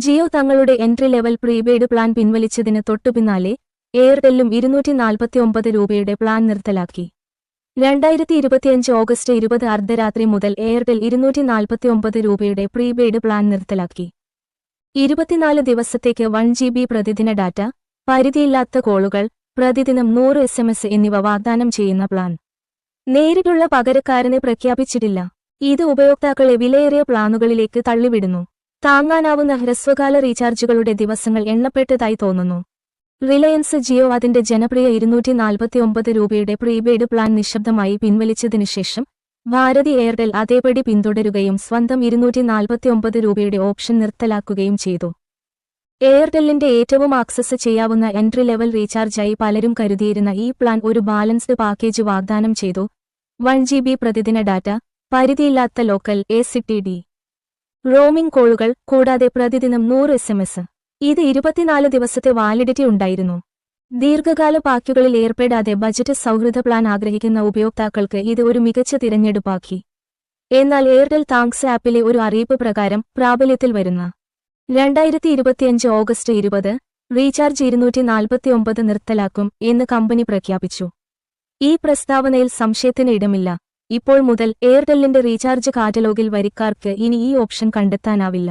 ജിയോ തങ്ങളുടെ entry level prepaid plan പിൻവലിച്ചതിന് തൊട്ടുപിന്നാലെ എയർടെല്ലും 249 രൂപയുടെ പ്ലാൻ നിർത്തലാക്കി. 2025 ഓഗസ്റ്റ് 20 അർദ്ധരാത്രി മുതൽ എയർടെൽ 249 രൂപയുടെ പ്രീപെയ്ഡ് പ്ലാൻ നിർത്തലാക്കി. 24 ദിവസത്തേക്ക് 1 GB പ്രതിദിന ഡാറ്റ, പരിധിയില്ലാത്ത കോളുകൾ, പ്രതിദിനം 100 SMS എന്നിവ വാഗ്ദാനം ചെയ്യുന്ന പ്ലാൻ നേരിട്ടുള്ള പകരക്കാരനെ പ്രഖ്യാപിച്ചിട്ടില്ല. ഇത് ഉപയോക്താക്കളെ വിലയേറിയ പ്ലാനുകളിലേക്ക് തള്ളിവിടുന്നു. താങ്ങാനാവുന്ന ഹ്രസ്വകാല റീചാർജുകളുടെ ദിവസങ്ങൾ എണ്ണപ്പെട്ടതായി തോന്നുന്നു. റിലയൻസ് ജിയോ അതിന്റെ ജനപ്രിയ 249 രൂപയുടെ പ്രീപെയ്ഡ് പ്ലാൻ നിശബ്ദമായി പിൻവലിച്ചതിനുശേഷം ഭാരതി എയർടെൽ അതേപടി പിന്തുടരുകയും സ്വന്തം 249 രൂപയുടെ ഓപ്ഷൻ നിർത്തലാക്കുകയും ചെയ്തു. എയർടെല്ലിന്റെ ഏറ്റവും ആക്സസ് ചെയ്യാവുന്ന എൻട്രി ലെവൽ റീചാർജായി പലരും കരുതിയിരുന്ന ഈ പ്ലാൻ ഒരു ബാലൻസ്ഡ് പാക്കേജ് വാഗ്ദാനം ചെയ്തു. 1 GB പ്രതിദിന ഡാറ്റ, പരിധിയില്ലാത്ത ലോക്കൽ ACTD റോമിംഗ് കോളുകൾ, കൂടാതെ പ്രതിദിനം 100 SMS. ഇത് 24 ദിവസത്തെ വാലിഡിറ്റി ഉണ്ടായിരുന്നു. ദീർഘകാല പാക്കുകളിൽ ഏർപ്പെടാതെ ബജറ്റ് സൗഹൃദ പ്ലാൻ ആഗ്രഹിക്കുന്ന ഉപയോക്താക്കൾക്ക് ഇത് ഒരു മികച്ച തിരഞ്ഞെടുപ്പാക്കി. എന്നാൽ എയർടെൽ താങ്ക്സ് ആപ്പിലെ ഒരു അറിയിപ്പ് പ്രകാരം പ്രാബല്യത്തിൽ വരുന്ന 2025 ഓഗസ്റ്റ് 20 റീചാർജ് 249 നിർത്തലാക്കും എന്ന് കമ്പനി പ്രഖ്യാപിച്ചു. ഈ പ്രസ്താവനയിൽ സംശയത്തിന് ഇടമില്ല. ഇപ്പോൾ മുതൽ എയർടെല്ലിന്റെ റീചാർജ് കാറ്റലോഗിൽ വരിക്കാർക്ക് ഇനി ഈ ഓപ്ഷൻ കണ്ടെത്താനാവില്ല.